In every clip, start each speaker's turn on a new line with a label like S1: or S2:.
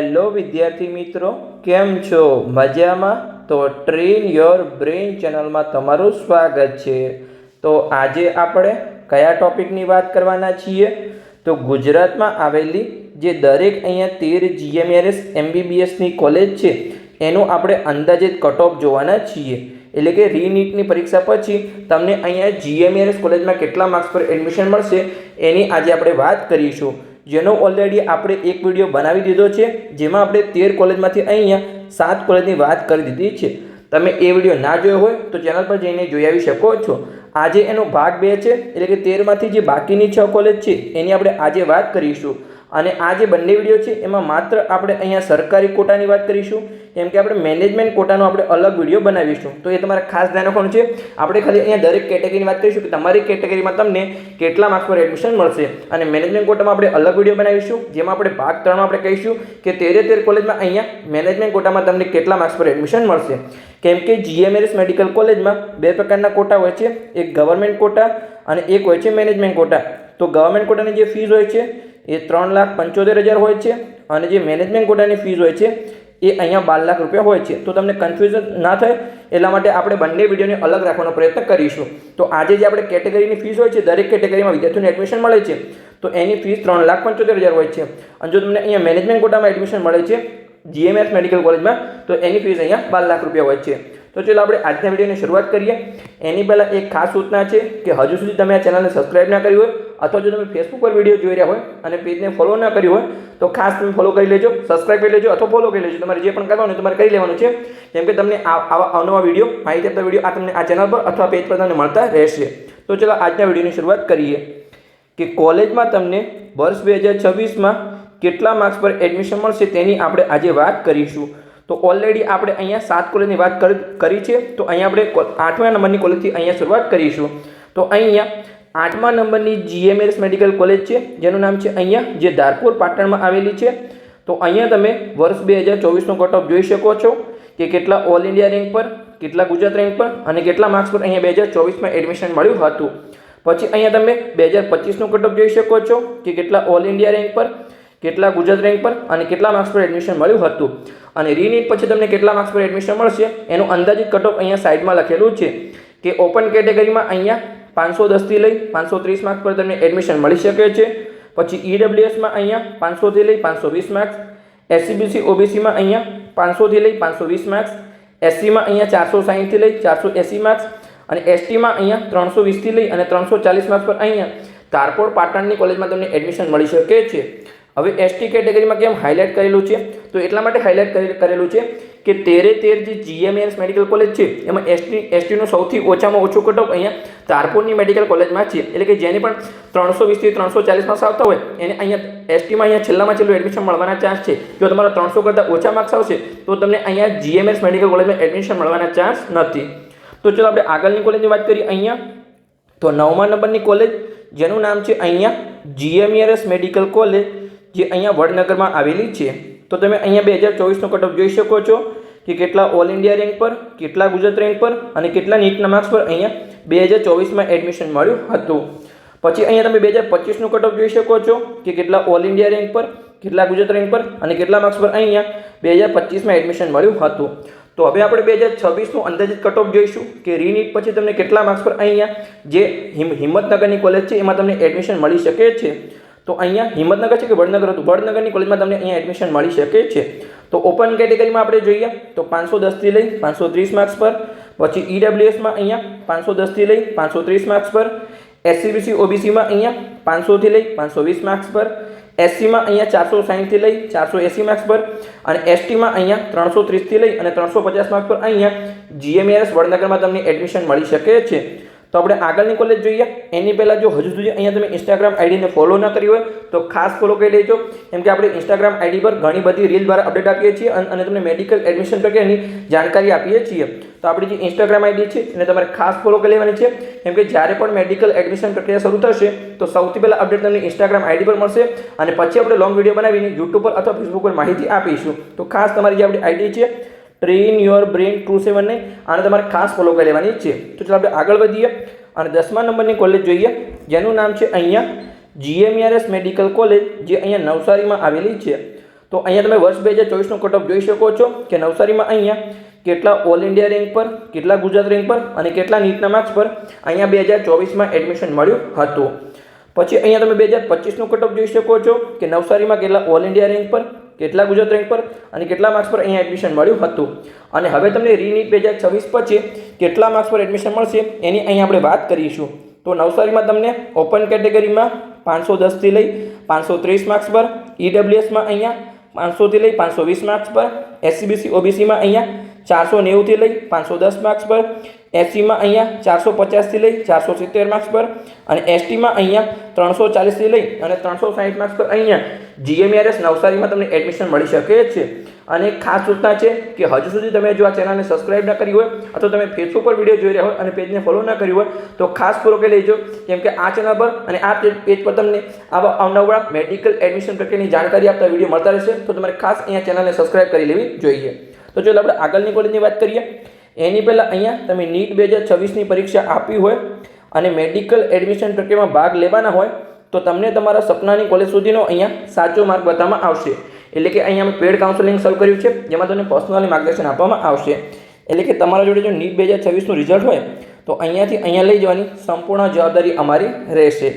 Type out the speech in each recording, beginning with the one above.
S1: Hello વિદ્યાર્થી મિત્રો, કેમ છો? મજામાં? તો ટ્રેન યોર બ્રેઇન ચેનલમાં તમારું સ્વાગત છે। તો આજે આપણે કયા ટોપિકની વાત કરવાના છીએ? તો ગુજરાતમાં આવેલી જે દરેક અહીંયા 13 જીએમઆરએસ એમબીબીએસની કોલેજ છે એનું આપણે અંદાજિત કટ ઓફ જોવાના છીએ। એટલે કે રીનીટની પરીક્ષા પછી તમને અહીંયા જીએમઆરએસ કોલેજમાં કેટલા માર્ક્સ પર એડમિશન મળશે એની આજે આપણે વાત કરીશું। જેનો ઓલરેડી આપણે એક વિડીયો બનાવી દીધો છે, જેમાં આપણે 13 કોલેજમાંથી અહીંયા 7 કોલેજની વાત કરી દીધી છે। તમે એ વિડીયો ના જોયો હોય તો ચેનલ પર જઈને જોઈ આવી શકો છો। આજે એનો ભાગ 2 છે, એટલે કે 13માંથી જે બાકીની 6 કોલેજ છે એની આપણે આજે વાત કરીશું। અને આ જે બંને વિડીયો છે એમાં માત્ર આપણે અહીંયા સરકારી કોટાની વાત કરીશું, કેમ કે આપણે મેનેજમેન્ટ કોટાનો આપણે અલગ વિડીયો બનાવીશું। તો એ તમારે ખાસ ધ્યાન રાખવાનું છે। આપણે ખાલી અહીંયા દરેક કેટેગરીની વાત કરીશું કે તમારી કેટેગરીમાં તમને કેટલા માર્ક્સ પર એડમિશન મળશે, અને મેનેજમેન્ટ કોટામાં આપણે અલગ વિડીયો બનાવીશું, જેમાં આપણે ભાગ 3માં આપણે કહીશું કે 13 કોલેજમાં અહીંયા મેનેજમેન્ટ કોટામાં તમને કેટલા માર્ક્સ પર એડમિશન મળશે। કેમ કે જીએમઆરએસ મેડિકલ કોલેજમાં 2 પ્રકારના કોટા હોય છે, એક ગવર્મેન્ટ કોટા અને એક હોય છે મેનેજમેન્ટ કોટા। તો ગવર્મેન્ટ કોટાની જે ફીસ હોય છે એ 3,75,000 હોય છે, અને જે મેનેજમેન્ટ કોટાની ફીસ હોય છે એ અહીંયા 12 લાખ રૂપિયા હોય છે। તો તમને કન્ફ્યુઝન ના થાય એટલા માટે આપણે બંને વિડીયોને અલગ રાખવાનો પ્રયત્ન કરીશું। તો આજે જે આપણે કેટેગરીની ફીસ હોય છે, દરેક કેટેગરીમાં વિદ્યાર્થીઓને એડમિશન મળે છે તો એની ફીસ 3,75,000 હોય છે, અને જો તમને અહીંયા મેનેજમેન્ટ કોટામાં એડમિશન મળે છે જીએમઆરએસ મેડિકલ કોલેજમાં તો એની ફીસ અહીંયા 12 લાખ રૂપિયા હોય છે। તો ચલો આપણે આજના વિડીયોની શરૂઆત કરીએ। એની પહેલાં એક ખાસ સૂચના છે કે હજુ સુધી તમે આ ચેનલને સબસ્ક્રાઇબ ના કરી હોય, અથવા જો તમે ફેસબુક પર વિડીયો જોઈ રહ્યા હોય અને પેજને ફોલો ના કર્યું હોય તો ખાસ તમે ફોલો કરી લેજો, સબસ્ક્રાઇબ કરી લેજો અથવા ફોલો કરી લેજો। તમારે જે પણ કરવાનું તમારે કરી લેવાનું છે, કેમ કે તમને આવા અવનવા વિડીયો, માહિતી આપતા વિડીયો આ તમને આ ચેનલ પર અથવા પેજ પર તમને મળતા રહેશે। તો ચલો આજના વિડીયોની શરૂઆત કરીએ કે કોલેજમાં તમને વર્ષ 2026માં કેટલા માર્ક્સ પર એડમિશન મળશે તેની આપણે આજે વાત કરીશું। તો ઓલરેડી આપણે અહીંયા 7 કોલેજની વાત કરી છે, તો અહીંયા આપણે 8મા નંબરની કોલેજથી અહીંયા શરૂઆત કરીશું। તો અહીંયા 8મા નંબરની જીએમઆરએસ મેડિકલ કોલેજ છે, જેનું નામ છે અહીંયા જે ધારપુર પાટણમાં આવેલી છે। તો અહીંયા તમે વર્ષ 2024નો કટ ઓફ જોઈ શકો છો કે કેટલા ઓલ ઇન્ડિયા રેન્ક પર, કેટલા ગુજરાત રેન્ક પર અને કેટલા માર્ક્સ પર અહીંયા 2024માં એડમિશન મળ્યું હતું। પછી અહીંયા તમે 2025નો કટ ઓફ જોઈ શકો છો કે કેટલા ઓલ ઇન્ડિયા રેન્ક પર, કેટલા ગુજરાત રેન્ક પર અને કેટલા માર્ક્સ પર એડમિશન મળ્યું હતું, અને રીનીટ પછી તમને કેટલા માર્ક્સ પર એડમિશન મળશે એનું અંદાજિત કટ ઓફ અહીંયા સાઈડમાં લખેલું છે કે ઓપન કેટેગરીમાં અહીંયા 510 થી લઈ 530 માર્ક્સ પર તમને એડમિશન મળી શકે છે। પછી ઈડબ્લ્યુએસમાં અહીંયા 500 થી લઈ 520 માર્ક્સ, એસસીબીસી ઓબીસીમાં અહીંયા 500 થી લઈ 520 માર્ક્સ, એસસીમાં અહીંયા 460 થી લઈ 480 માર્ક્સ, અને એસટીમાં અહીંયા 320 થી લઈ અને 340 માર્ક્સ પર અહીંયા ધારપુર પાટણની કોલેજમાં તમને એડમિશન મળી શકે છે। હવે એસટી કેટેગરીમાં કેમ હાઇલાઇટ કરેલું છે? તો એટલા માટે હાઇલાઇટ કરેલું છે કે 13 જે જીએમઆરએસ મેડિકલ કોલેજ છે એમાં એસટીનું સૌથી ઓછામાં ઓછું કટ ઓફ અહીંયા ધારપુરની મેડિકલ કોલેજમાં છે। એટલે કે જેને પણ 320 થી 340 માર્ક્સ આવતા હોય એને અહીંયા એસટીમાં અહીંયા છેલ્લામાં છેલ્લું એડમિશન મળવાના ચાન્સ છે। જો તમારા 300 કરતાં ઓછા માર્ક્સ આવશે તો તમને અહીંયા જીએમઆરએસ મેડિકલ કોલેજમાં એડમિશન મળવાના ચાન્સ નથી। તો ચલો આપણે આગળની કોલેજની વાત કરીએ અહીંયા। તો 9મા નંબરની કોલેજ, જેનું નામ છે અહીંયા જીએમઆરએસ મેડિકલ કોલેજ, જે અહીંયા વડનગરમાં આવેલી છે। તો તમે અહીંયા 2024નો કટ ઓફ જોઈ શકો છો કે કેટલા ઓલ ઇન્ડિયા રેન્ક પર, કેટલા ગુજરાત રેન્ક પર અને કેટલા નીટના માર્ક્સ પર અહીંયા 2024માં એડમિશન મળ્યું હતું। પછી અહીંયા તમે 2025નું કટ ઓફ જોઈ શકો છો કે કેટલા ઓલ ઇન્ડિયા રેન્ક પર, કેટલા ગુજરાત રેન્ક પર અને કેટલા માર્ક્સ પર અહીંયા 2025માં એડમિશન મળ્યું હતું। તો હવે આપણે 2026નું અંદાજિત કટ ઓફ જોઈશું કે રીનીટ પછી તમને કેટલા માર્ક્સ પર અહીંયા જે હિંમતનગરની કોલેજ છે એમાં તમને એડમિશન મળી શકે છે। તો અહીંયા હિંમતનગર છે કે વડનગર હતું, વડનગરની કોલેજમાં તમને અહીંયા એડમિશન મળી શકે છે। તો ઓપન કેટેગરીમાં આપણે જોઈએ તો 510 થી લઈ 530 માર્ક્સ પર, પછી ઈડબ્લ્યુએસમાં અહીંયા 510 થી લઈ 530 માર્ક્સ પર, એસસીબીસી ઓબીસીમાં અહીંયા 500 થી લઈ 520 માર્ક્સ પર, એસસીમાં અહીંયા 460 થી લઈ 480 માર્ક્સ પર, અને એસટીમાં અહીંયા 330 થી લઈ અને 350 માર્ક્સ પર અહીંયા જીએમઆરએસ વડનગરમાં તમને એડમિશન મળી શકે છે। તો આપણે આગળની કોલેજ જોઈએ એની પહેલાં જો હજુ સુધી અહીંયા તમે ઇન્સ્ટાગ્રામ આઈડીને ફોલો ના કરી હોય તો ખાસ ફોલો કરી લેજો, કેમ કે આપણે ઇન્સ્ટાગ્રામ આઈડી પર ઘણી બધી રીલ દ્વારા અપડેટ આપીએ છીએ અને તમને મેડિકલ એડમિશન પ્રક્રિયાની જાણકારી આપીએ છીએ। તો આપણી જે ઇન્સ્ટાગ્રામ આઈડી છે એને તમારે ખાસ ફોલો કરી લેવાની છે, કેમ કે જ્યારે પણ મેડિકલ એડમિશન પ્રક્રિયા શરૂ થશે તો સૌથી પહેલાં અપડેટ તમને ઇન્સ્ટાગ્રામ આઈડી પર મળશે, અને પછી આપણે લોંગ વિડીયો બનાવીને યુટ્યુબ પર અથવા ફેસબુક પર માહિતી આપીશું। તો ખાસ તમારી જે આપણી આઈડી છે ટ્રેન યોર બ્રેઇન 27 ને આને તમારે ખાસ ફોલો કરી લેવાની છે। તો ચાલો આપણે આગળ વધીએ અને 10મા નંબરની કોલેજ જોઈએ, જેનું નામ છે અહીંયા જીએમઆરએસ મેડિકલ કોલેજ, જે અહીંયા નવસારીમાં આવેલી છે। તો અહીંયા તમે વર્ષ 2024નું કટ ઓફ જોઈ શકો છો કે નવસારીમાં અહીંયા કેટલા ઓલ ઇન્ડિયા રેન્ક પર, કેટલા ગુજરાત રેન્ક પર અને કેટલા નીટના માર્ક્સ પર અહીંયા 2024માં એડમિશન મળ્યું હતું. પછી અહીંયા તમે 2025નું કટ ઓફ જોઈ શકો છો કે નવસારીમાં કેટલા ઓલ ઇન્ડિયા રેન્ક પર, કેટલા ગુજરાત રેન્ક પર અને કેટલા માર્ક્સ પર અહીંયા એડમિશન મળ્યું હતું. અને હવે તમને રીનીટ 2026 પછી કેટલા માર્ક્સ પર એડમિશન મળશે એની અહીંયા આપણે વાત કરીશું. તો નવસારીમાં તમને ઓપન કેટેગરીમાં 510 થી લઈ 530 માર્ક્સ પર, ઈડબ્લ્યુએસમાં અહીંયા 500 થી લઈ 520 માર્ક્સ પર, એસસીબીસી ઓબીસીમાં અહીંયા 490 થી લઈ 510 માર્ક્સ પર, એસસીમાં અહીંયા 450 થી લઈ 470 માર્ક્સ પર અને એસટીમાં અહીંયા 340 થી લઈ અને 360 માર્ક્સ પર અહીંયા જીએમઆરએસ નવસારીમાં તમને એડમિશન મળી શકે છે. અને એક ખાસ સૂચના છે કે હજુ સુધી તમે જો આ ચેનલને સબસ્ક્રાઇબ ન કરી હોય અથવા તમે ફેસબુક પર વિડીયો જોઈ રહ્યા હોય અને પેજને ફોલો ન કર્યું હોય તો ખાસ ફોલો કરી લેજો, કેમ કે આ ચેનલ પર અને આ પેજ પર તમને આવા અવનવા મેડિકલ એડમિશન પ્રક્રિયાની જાણકારી આપતા વિડીયો મળતા રહેશે. તો તમારે ખાસ અહીંયા ચેનલને સબસ્ક્રાઇબ કરી લેવી જોઈએ. તો ચાલો આપણે આગળની કોલેજની વાત કરીએ. એની પહેલાં અહીંયા તમે નીટ 2026ની પરીક્ષા આપી હોય અને મેડિકલ એડમિશન પ્રક્રિયામાં ભાગ લેવાના હોય તો તમને તમારા સપનાની કોલેજ સુધીનો અહીંયા સાચો માર્ગ બતાવવામાં આવશે. એટલે કે અહીંયા અમે પેડ કાઉન્સેલિંગ શરૂ કર્યું છે, જેમાં તમને પર્સનલી માર્ગદર્શન આપવામાં આવશે. એટલે કે તમારા જોડે જો નીટ 2026નું રિઝલ્ટ હોય તો અહીંયાથી અહીંયા લઈ જવાની સંપૂર્ણ જવાબદારી અમારી રહેશે.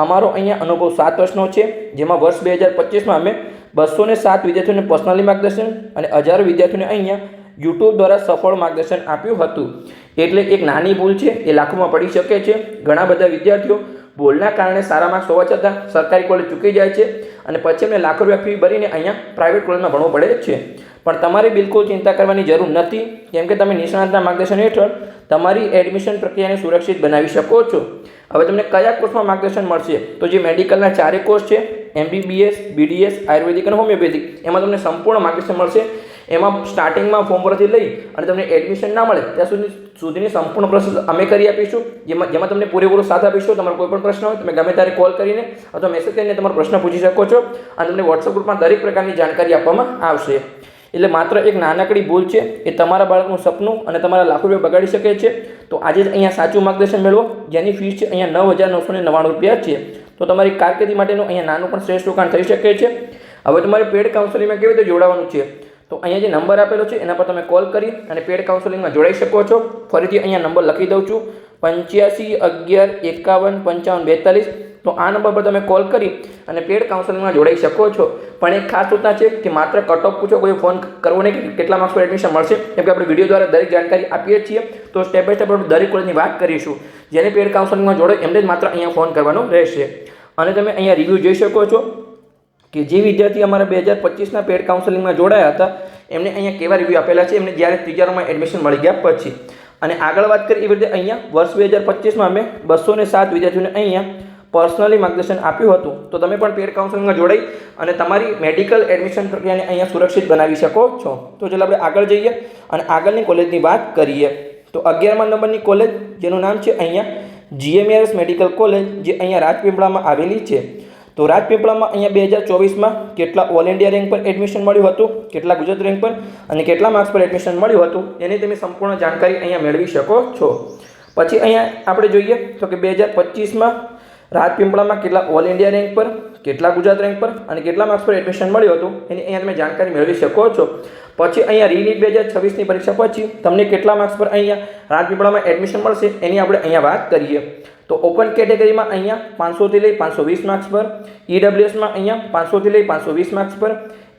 S1: અમારો અહીંયા અનુભવ 7 વર્ષનો છે, જેમાં વર્ષ 2025માં અમે 207 વિદ્યાર્થીઓને પર્સનલી માર્ગદર્શન અને 1000 વિદ્યાર્થીઓને અહીંયા યુટ્યુબ દ્વારા સફળ માર્ગદર્શન આપ્યું હતું. એટલે એક નાની ભૂલ છે એ લાખોમાં પડી શકે છે. ઘણા બધા વિદ્યાર્થીઓ ભૂલના કારણે સારા માર્ક્સ હોવા છતાં સરકારી કોલેજ ચૂકી જાય છે અને પછી એમને લાખો રૂપિયા ફી ભરીને અહીંયા પ્રાઇવેટ કોલેજમાં ભણવું પડે છે. પણ તમારે બિલકુલ ચિંતા કરવાની જરૂર નથી, કેમ કે તમે નિષ્ણાતના માર્ગદર્શન હેઠળ તમારી એડમિશન પ્રક્રિયાને સુરક્ષિત બનાવી શકો છો. હવે તમને કયા કોર્સમાં માર્ગદર્શન મળશે? તો જે મેડિકલના 4 કોર્સ છે, MBBS, BDS, આયુર્વેદિક અને હોમિયોપેથિક, એમાં તમને સંપૂર્ણ માર્ગદર્શન મળશે. એમાં સ્ટાર્ટિંગમાં ફોર્મ ભરવાથી લઈ અને તમને એડમિશન ના મળે ત્યાં સુધીની સંપૂર્ણ પ્રોસેસ અમે કરી આપીશું, જેમાં તમને પૂરેપૂરો સાથ આપીશું. તમારો કોઈ પણ પ્રશ્ન હોય તમે ગમે ત્યારે કોલ કરીને અથવા મેસેજ કરીને તમારો પ્રશ્ન પૂછી શકો છો અને તમને વોટ્સઅપ ગ્રુપમાં દરેક પ્રકારની જાણકારી આપવામાં આવશે. એટલે માત્ર એક નાનકડી ભૂલ છે એ તમારા બાળકનું સપનું અને તમારા લાખો રૂપિયા બગાડી શકે છે. તો આજે જ અહીંયા સાચું માર્ગદર્શન મેળવો, જેની ફીસ છે અહીંયા 9,999 રૂપિયા છે. તો તમારી કારકિર્દી માટેનું અહીંયા નાનું પણ શ્રેષ્ઠ રોકાણ થઈ શકે છે. હવે તમારે પેડ કાઉન્સેલિંગમાં કેવી રીતે જોડાવાનું છે? તો અહીંયા જે નંબર આપેલો છે એના પર તમે કોલ કરી અને પેડ કાઉન્સેલિંગમાં જોડાઈ શકો છો. ફરીથી અહીંયા નંબર લખી દઉં છું, 85 11 51 55 42. તો આ નંબર પર તમે કોલ કરી અને પેડ કાઉન્સેલિંગમાં જોડાઈ શકો છો. પણ એક ખાસ સૂચના છે કે માત્ર કટ ઓફ પૂછો, કોઈ ફોન કરવો નહીં કે કેટલા માર્ક્સ પર એડમિશન મળશે, કેમ કે આપણે વિડીયો દ્વારા દરેક જાણકારી આપીએ છીએ. તો સ્ટેપ બાય સ્ટેપ આપણે દરેક કોલેજની વાત કરીશું. જેને પેડ કાઉન્સેલિંગમાં જોડે એમને જ માત્ર અહીંયા ફોન કરવાનો રહેશે. અને તમે અહીંયા રિવ્યૂ જોઈ શકો છો કે જે વિદ્યાર્થી અમારા 2025ના પેડ કાઉન્સેલિંગમાં જોડાયા હતા એમને અહીંયા કેવા રિવ્યૂ આપેલા છે એમને જ્યારે ત્રીજા રાઉન્ડમાં એડમિશન મળી ગયા પછી. અને આગળ વાત કરીએ એવી રીતે અહીંયા વર્ષ 2025માં અમે 207 વિદ્યાર્થીઓને અહીંયા પર્સનલી માર્ગદર્શન આપ્યું હતું. તો તમે પણ પેડ કાઉન્સેલિંગમાં જોડાઈ અને તમારી મેડિકલ એડમિશન પ્રક્રિયાને અહીંયા સુરક્ષિત બનાવી શકો છો. તો ચાલો આપણે આગળ જઈએ અને આગળની કોલેજની વાત કરીએ. તો 11મા નંબરની કોલેજ જેનું નામ છે અહીંયા જીએમઆરએસ મેડિકલ કોલેજ, જે અહીંયા રાજપીપળામાં આવેલી છે. તો રાજપીપળામાં અહીંયા 2024માં કેટલા ઓલ ઇન્ડિયા રેન્ક પર એડમિશન મળ્યું હતું, કેટલા ગુજરાત રેન્ક પર અને કેટલા માર્ક્સ પર એડમિશન મળ્યું હતું એની તમે સંપૂર્ણ જાણકારી અહીંયા મેળવી શકો છો. પછી અહીંયા આપણે જોઈએ તો કે 2025માં રાજપીપળામાં કેટલા ઓલ ઇન્ડિયા રેન્ક પર, કેટલા ગુજરાત રેન્ક પર અને કેટલા માર્ક્સ પર એડમિશન મળ્યું હતું એની અહીંયા તમે જાણકારી મેળવી શકો છો. પછી અહીંયા રીનીટ 2026ની પરીક્ષા પછી તમને કેટલા માર્ક્સ પર અહીંયા રાજપીપળામાં એડમિશન મળશે એની આપણે અહીંયા વાત કરીએ. તો ઓપન કેટેગરીમાં અહીંયા 500 થી લઈ 520 માર્ક્સ પર, ઈડબ્લ્યુએસમાં અહીંયા 500 થી લઈ 520 માર્ક્સ પર,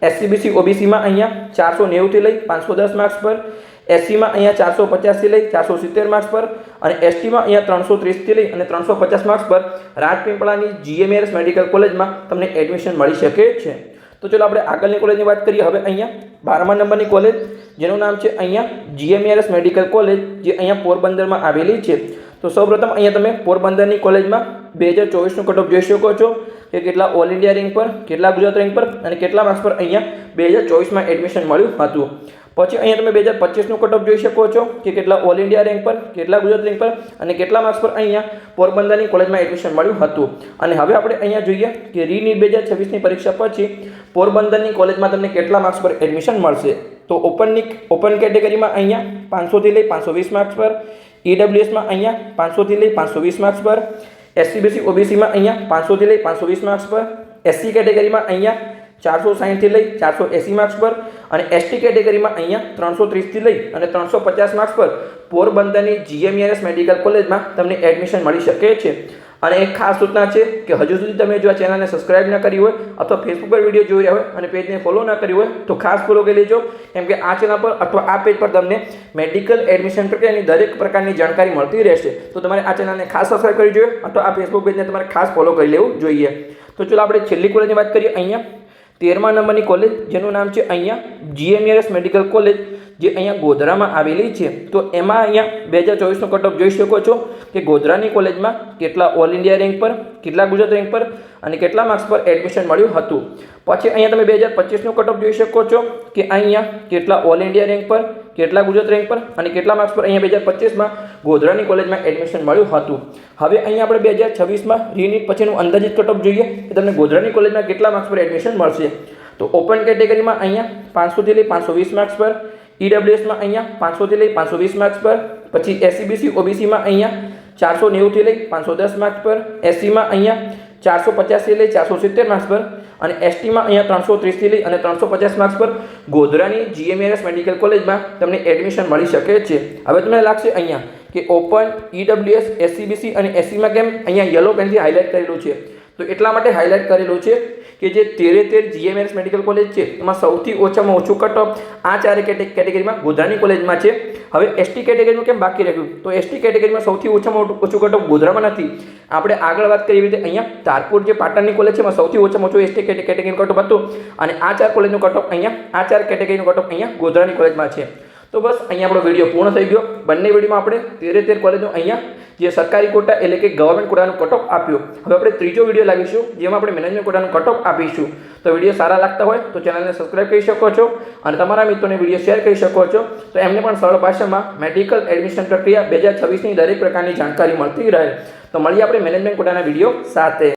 S1: એસસીબીસી ઓબીસીમાં અહીંયા 490 થી લઈ 510 માર્ક્સ પર, એસસીમાં અહીંયા 450 થી લઈ 470 માર્ક્સ પર અને એસટીમાં અહીંયા 330 થી લઈ અને 350 માર્ક્સ પર રાજપીપળાની જીએમઆરએસ મેડિકલ કોલેજમાં તમને એડમિશન મળી શકે છે. તો ચલો આપણે આગળની કોલેજની વાત કરીએ. હવે અહીંયા 12મા નંબરની કોલેજ જેનું નામ છે અહીંયા જીએમઆરએસ મેડિકલ કોલેજ, જે અહીંયા પોરબંદરમાં આવેલી છે. તો સૌપ્રથમ અહીંયા તમે પોરબંદરની કોલેજમાં 2024નું કટ ઓફ જોઈ શકો છો કે કેટલા ઓલ ઇન્ડિયા રેન્ક પર, કેટલા ગુજરાત રેન્ક પર અને કેટલા માર્ક્સ પર અહીંયા 2024માં એડમિશન મળ્યું હતું. પછી અહીંયા તમે 2025નું કટ ઓફ જોઈ શકો છો કે કેટલા ઓલ ઇન્ડિયા રેન્ક પર, કેટલા ગુજરાત રેન્ક પર અને કેટલા માર્ક્સ પર અહીંયા પોરબંદરની કોલેજમાં એડમિશન મળ્યું હતું. અને હવે આપણે અહીંયા જોઈએ કે રીનીટ 2026ની પરીક્ષા પછી પોરબંદરની કોલેજમાં તમને કેટલા માર્ક્સ પર એડમિશન મળશે. તો ઓપન કેટેગરીમાં અહીંયા 500 થી લઈ 520 માર્ક્સ પર, ઈડબ્લ્યુએસમાં અહીંયા 500 થી લઈ 520 માર્ક્સ પર, એસસીબીસી ઓબીસીમાં અહીંયા 500 થી લઈ 520 માર્ક્સ પર, એસસી કેટેગરીમાં અહીંયા 460થી લઈ 480 માર્ક્સ પર અને એસટી કેટેગરીમાં અહીંયા 330થી લઈ અને 350 માર્ક્સ પર પોરબંદરની જીએમઈઆરએસ મેડિકલ કોલેજમાં તમને એડમિશન મળી શકે છે। અને એક ખાસ સૂચના છે કે હજુ સુધી તમે જો આ ચેનલને સબસ્ક્રાઇબ ન કરી હોય અથવા ફેસબુક પર વિડીયો જોઈ રહ્યા હોય અને પેજને ફોલો ન કર્યું હોય તો ખાસ ફોલો કરી લેજો, કેમ કે આ ચેનલ પર અથવા આ પેજ પર તમને મેડિકલ એડમિશન પ્રક્રિયાની દરેક પ્રકારની જાણકારી મળતી રહેશે। તો તમારે આ ચેનલને ખાસ સબસ્ક્રાઇબ કરવી જોઈએ અથવા આ ફેસબુક પેજને તમારે ખાસ ફોલો કરી લેવું જોઈએ। તો ચલો આપણે છેલ્લી કોલેજની વાત કરીએ। અહીંયા 13મા નંબરની કોલેજ જેનું નામ છે અહીંયા જીએમઈઆરએસ મેડિકલ કોલેજ, જે અહીંયા ગોધરામાં આવેલી છે। તો એમાં અહીંયા 2024નો કટ ઓફ જોઈ શકો છો કે ગોધરાની કોલેજમાં કેટલા ઓલ ઇન્ડિયા રેન્ક પર, કેટલા ગુજરાત રેન્ક પર અને કેટલા માર્ક્સ પર એડમિશન મળ્યું હતું। પછી અહીંયા તમે 2025નો કટ ઓફ જોઈ શકો છો કે અહીંયા કેટલા ઓલ ઇન્ડિયા રેન્ક પર, કેટલા ગુજરાત રેન્ક પર અને કેટલા માર્ક્સ પર અહીંયા 2025માં ગોધરાની કોલેજમાં એડમિશન મળ્યું હતું। હવે અહીંયા આપણે 2026માં રીનીટ પછીનું અંદાજિત કટ ઓફ જોઈએ કે તમને ગોધરાની કોલેજમાં કેટલા માર્ક્સ પર એડમિશન મળશે। તો ઓપન કેટેગરીમાં અહીંયા 500થી લઈ 520 માર્ક્સ પર, ઈડબ્લ્યુએસમાં અહીંયા 500થી લઈ 520 માર્ક્સ પર, પછી એસસીબીસી ઓબીસીમાં અહીંયા 490થી લઈ 510 માર્ક્સ પર, એસસીમાં અહીંયા 450થી લઈ 470 માર્ક્સ પર અને એસટીમાં અહીંયા 330થી લઈ અને 350 માર્ક્સ પર ગોધરાની જીએમઈઆરએસ મેડિકલ કોલેજમાં તમને એડમિશન મળી શકે છે। હવે તમને લાગશે અહીંયા કે ઓપન, ઈડબ્લ્યુએસ, એસસીબીસી અને એસસીમાં કેમ અહીંયા યલો પેનથી હાઇલાઇટ કરેલું છે? તો એટલા માટે હાઇલાઇટ કરેલું છે કે જે 13 જીએમઈઆરએસ મેડિકલ કોલેજ છે એમાં સૌથી ઓછામાં ઓછું કટ ઓફ આ ચારે કેટેગરીમાં ગોધરાની કોલેજમાં છે। હવે એસટી કેટેગરીનું કેમ બાકી રહ્યું? તો એસટી કેટેગરીમાં સૌથી ઓછામાં ઓછું કટ ઓફ ગોધરામાં નથી। આપણે આગળ વાત કરી રીતે અહીંયા તારપુર જે પાટણની કોલેજ છે એમાં સૌથી ઓછામાં ઓછું એસટી કેટેગરીનું કટ ઓફ હતું અને આ ચાર કોલેજનું કટ ઓફ અહીંયા આ ચાર કેટેગરીનું કટ ઓફ અહીંયા ગોધરાની કોલેજમાં છે। તો બસ અહીંયા આપણો વિડીયો પૂર્ણ થઈ ગયો। બંને વિડીયોમાં આપણે 13 કોલેજનું અહીંયા જે સરકારી કોટા એટલે કે ગવર્મેન્ટ કોટાનું કટ ઓફ આપ્યો। હવે આપણે ત્રીજો વિડીયો લાવીશું જેમાં આપણે મેનેજમેન્ટ કોટાનું કટ ઓફ આપીશું। તો વિડીયો સારા લાગતા હોય તો ચેનલને સબસ્ક્રાઇબ કરી શકો છો અને તમારા મિત્રોને વિડીયો શેર કરી શકો છો, તો એમને પણ સરળ ભાષામાં મેડિકલ એડમિશન પ્રક્રિયા 2026ની દરેક પ્રકારની જાણકારી મળતી રહે। તો મળીએ આપણે મેનેજમેન્ટ કોટાના વિડીયો સાથે।